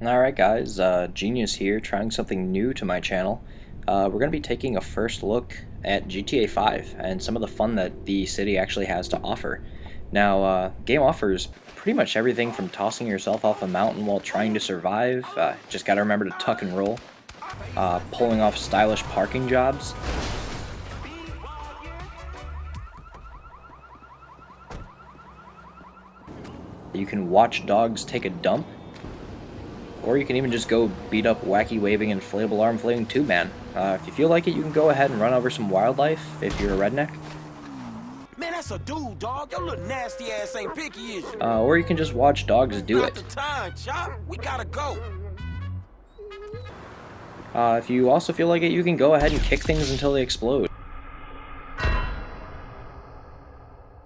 Alright guys, Jeenyus here, trying something new to my channel. We're going to be taking a first look at GTA 5 and some of the fun that the city actually has to offer. Now, game offers pretty much everything from tossing yourself off a mountain while trying to survive, just gotta remember to tuck and roll, pulling off stylish parking jobs. You can watch dogs take a dump. Or you can even just go beat up wacky waving inflatable arm flailing tube man. If you feel like it, you can go ahead and run over some wildlife if you're a redneck. Man, that's a dude, dog. Your little nasty ass ain't picky, is you? Or you can just watch dogs do it. Not the time, chop. We gotta go. If you also feel like it, you can go ahead and kick things until they explode.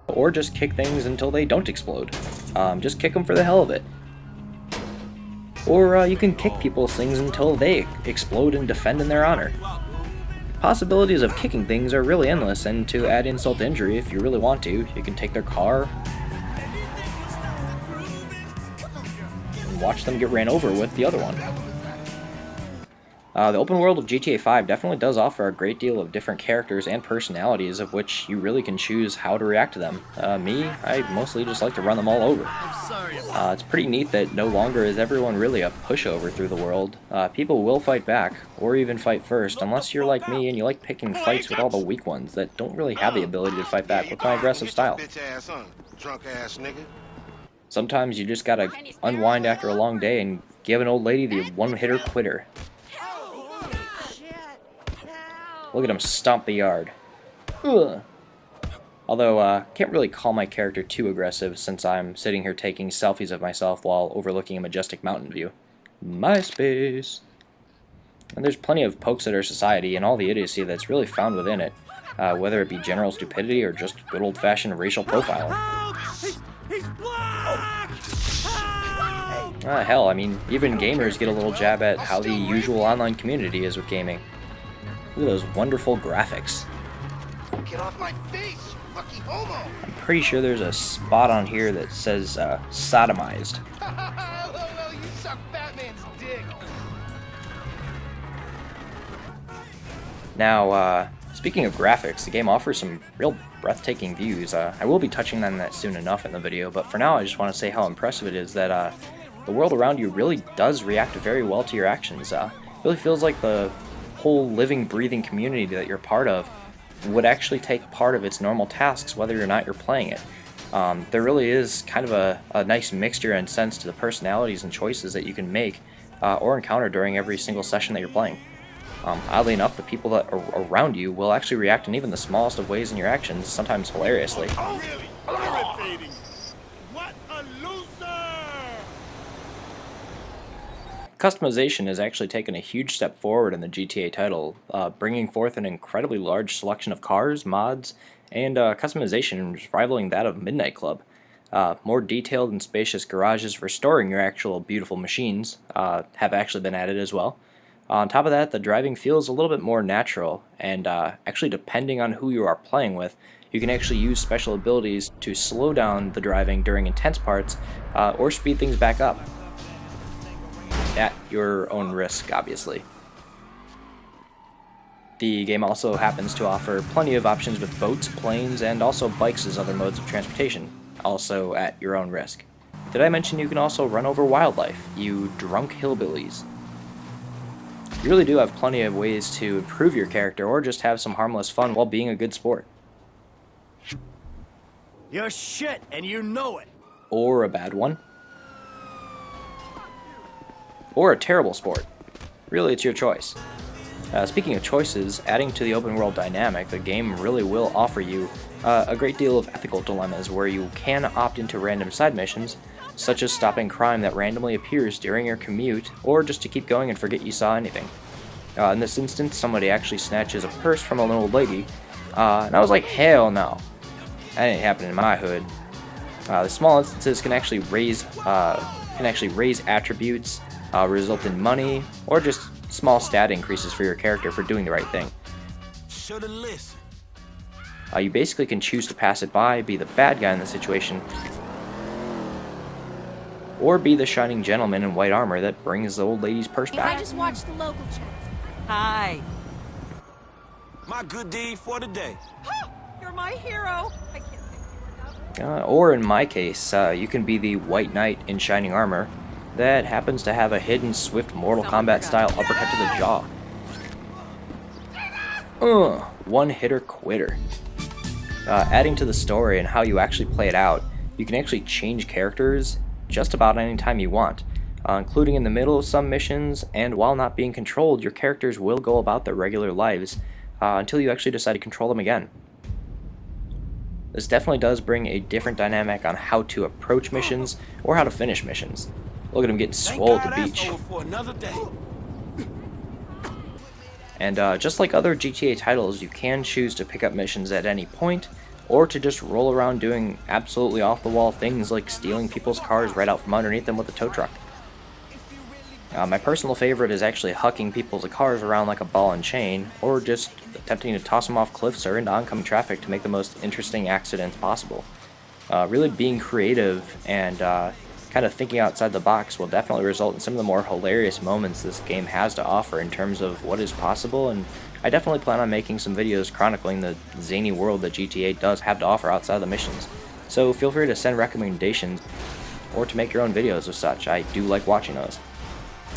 Or just kick things until they don't explode. Just kick them for the hell of it. Or you can kick people's things until they explode and defend in their honor. Possibilities of kicking things are really endless, and to add insult to injury, if you really want to, you can take their car and watch them get ran over with the other one. The open world of GTA 5 definitely does offer a great deal of different characters and personalities of which you really can choose how to react to them. Me, I mostly just like to run them all over. It's pretty neat that no longer is everyone really a pushover through the world. People will fight back, or even fight first, unless you're like me and you like picking fights with all the weak ones that don't really have the ability to fight back with my aggressive style. Sometimes you just gotta unwind after a long day and give an old lady the one-hitter quitter. Look at him stomp the yard. Ugh. Although, can't really call my character too aggressive since I'm sitting here taking selfies of myself while overlooking a majestic mountain view. MySpace. And there's plenty of pokes at our society and all the idiocy that's really found within it, whether it be general stupidity or just good old-fashioned racial profiling. He's blocked! Hell, I mean, even gamers get a little jab at how the usual online community is with gaming. Look at those wonderful graphics. Get off my face, fucking homo! I'm pretty sure there's a spot on here that says sodomized. Well, you suck Batman's dick. Now, speaking of graphics, the game offers some real breathtaking views. I will be touching on that soon enough in the video, but for now I just want to say how impressive it is that the world around you really does react very well to your actions. It really feels like the whole living, breathing community that you're part of would actually take part of its normal tasks whether or not you're playing it. There really is kind of a nice mixture and sense to the personalities and choices that you can make or encounter during every single session that you're playing. Oddly enough, the people that are around you will actually react in even the smallest of ways in your actions, sometimes hilariously. Oh, really? Irritating. What a loser! Customization has actually taken a huge step forward in the GTA title, bringing forth an incredibly large selection of cars, mods, and customization rivaling that of Midnight Club. More detailed and spacious garages for storing your actual beautiful machines have actually been added as well. On top of that, the driving feels a little bit more natural, and actually depending on who you are playing with, you can actually use special abilities to slow down the driving during intense parts or speed things back up. At your own risk, obviously. The game also happens to offer plenty of options with boats, planes, and also bikes as other modes of transportation, also at your own risk. Did I mention you can also run over wildlife, you drunk hillbillies? You really do have plenty of ways to improve your character or just have some harmless fun while being a good sport. You're shit, and you know it. Or a bad one. Or a terrible sport. Really, it's your choice. Speaking of choices, adding to the open world dynamic, the game really will offer you a great deal of ethical dilemmas where you can opt into random side missions, such as stopping crime that randomly appears during your commute, or just to keep going and forget you saw anything. In this instance, somebody actually snatches a purse from an old lady, and I was like, hell no. That ain't happening in my hood. The small instances can actually raise attributes, result in money, or just small stat increases for your character for doing the right thing. Should've listened. You basically can choose to pass it by, be the bad guy in the situation, or be the shining gentleman in white armor that brings the old lady's purse I back. just watched the local chat. Hi. My good deed for the day. You're my hero. I can't thank you enough. Or in my case, you can be the white knight in shining armor that happens to have a hidden swift Mortal Kombat style uppercut to the jaw. One-hitter quitter. Adding to the story and how you actually play it out, you can actually change characters just about any time you want, including in the middle of some missions, and while not being controlled, your characters will go about their regular lives until you actually decide to control them again. This definitely does bring a different dynamic on how to approach missions or how to finish missions. Look at him getting Thank swole at God the that's beach. over for another day. And just like other GTA titles, you can choose to pick up missions at any point, or to just roll around doing absolutely off-the-wall things like stealing people's cars right out from underneath them with a tow truck. My personal favorite is actually hucking people's cars around like a ball and chain, or just attempting to toss them off cliffs or into oncoming traffic to make the most interesting accidents possible. Really being creative and kind of thinking outside the box will definitely result in some of the more hilarious moments this game has to offer in terms of what is possible, and I definitely plan on making some videos chronicling the zany world that GTA does have to offer outside of the missions. So feel free to send recommendations or to make your own videos of such. I do like watching those.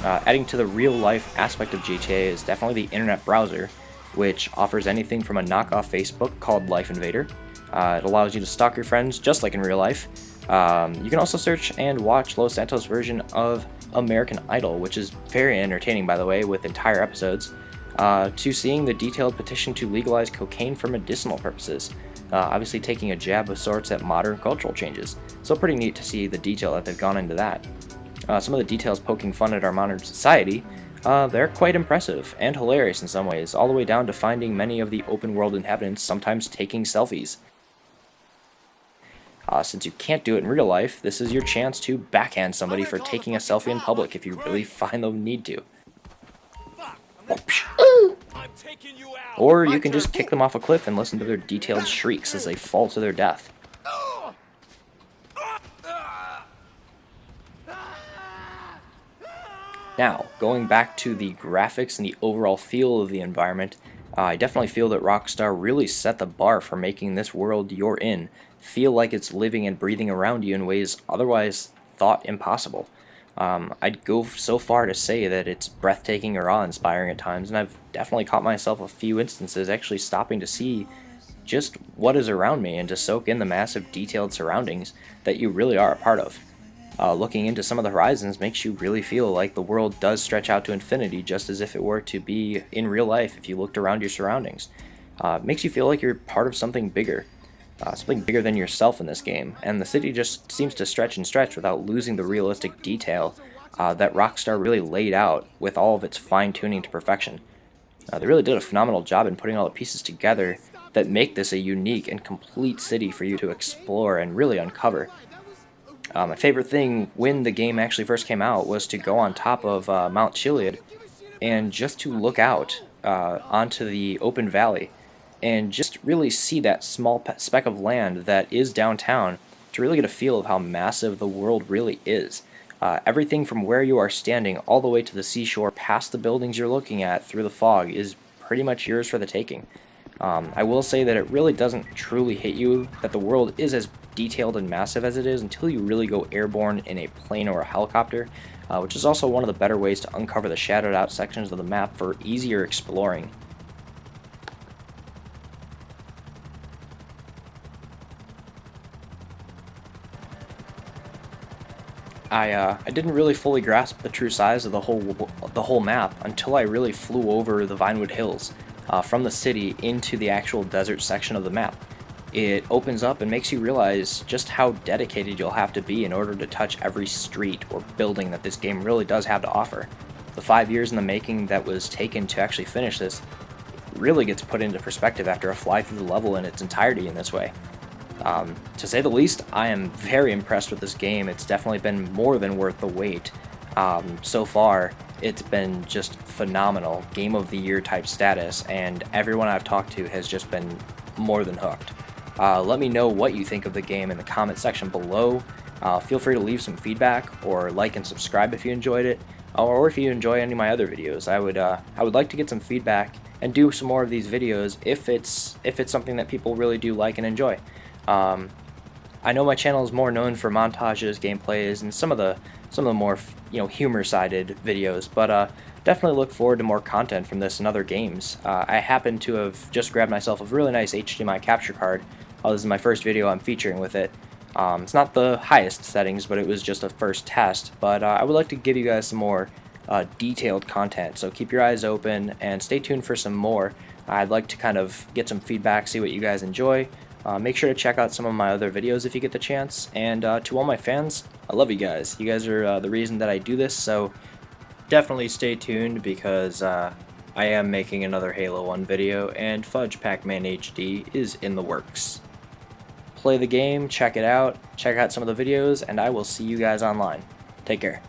Adding to the real-life aspect of GTA is definitely the internet browser, which offers anything from a knockoff Facebook called Life Invader. It allows you to stalk your friends just like in real life. You can also search and watch Los Santos' version of American Idol, which is very entertaining, by the way, with entire episodes, to seeing the detailed petition to legalize cocaine for medicinal purposes, obviously taking a jab of sorts at modern cultural changes. So pretty neat to see the detail that they've gone into that. Some of the details poking fun at our modern society, they're quite impressive and hilarious in some ways, all the way down to finding many of the open world inhabitants sometimes taking selfies. Since you can't do it in real life, this is your chance to backhand somebody for taking a selfie in public if you really find the need to. Or you can just kick them off a cliff and listen to their detailed shrieks as they fall to their death. Now, going back to the graphics and the overall feel of the environment, I definitely feel that Rockstar really set the bar for making this world you're in feel like it's living and breathing around you in ways otherwise thought impossible. I'd go so far to say that it's breathtaking or awe-inspiring at times, and I've definitely caught myself a few instances actually stopping to see just what is around me and to soak in the massive detailed surroundings that you really are a part of. Looking into some of the horizons makes you really feel like the world does stretch out to infinity, just as if it were to be in real life if you looked around your surroundings. Makes you feel like you're part of something bigger than yourself in this game, and the city just seems to stretch and stretch without losing the realistic detail that Rockstar really laid out with all of its fine-tuning to perfection. They really did a phenomenal job in putting all the pieces together that make this a unique and complete city for you to explore and really uncover. My favorite thing when the game actually first came out was to go on top of Mount Chiliad and just to look out onto the open valley and just really see that small speck of land that is downtown to really get a feel of how massive the world really is. Everything from where you are standing all the way to the seashore past the buildings you're looking at through the fog is pretty much yours for the taking. I will say that it really doesn't truly hit you that the world is as detailed and massive as it is until you really go airborne in a plane or a helicopter, which is also one of the better ways to uncover the shadowed out sections of the map for easier exploring. I didn't really fully grasp the true size of the whole map until I really flew over the Vinewood Hills from the city into the actual desert section of the map. It opens up and makes you realize just how dedicated you'll have to be in order to touch every street or building that this game really does have to offer. The 5 years in the making that was taken to actually finish this really gets put into perspective after a fly through the level in its entirety in this way. To say the least, I am very impressed with this game. It's definitely been more than worth the wait. So far, it's been just phenomenal, Game of the Year type status, and everyone I've talked to has just been more than hooked. Let me know what you think of the game in the comment section below. Feel free to leave some feedback or like and subscribe if you enjoyed it, or if you enjoy any of my other videos. I would like to get some feedback and do some more of these videos if it's something that people really do like and enjoy. I know my channel is more known for montages, gameplays, and some of the more humor-sided videos, but definitely look forward to more content from this and other games. I happen to have just grabbed myself a really nice HDMI capture card. This is my first video I'm featuring with it. It's not the highest settings, but it was just a first test. But I would like to give you guys some more detailed content, so keep your eyes open and stay tuned for some more. I'd like to kind of get some feedback, see what you guys enjoy. Make sure to check out some of my other videos if you get the chance. And to all my fans, I love you guys. You guys are the reason that I do this, so definitely stay tuned, because I am making another Halo 1 video, and Fudge Pac-Man HD is in the works. Play the game, check it out, check out some of the videos, and I will see you guys online. Take care.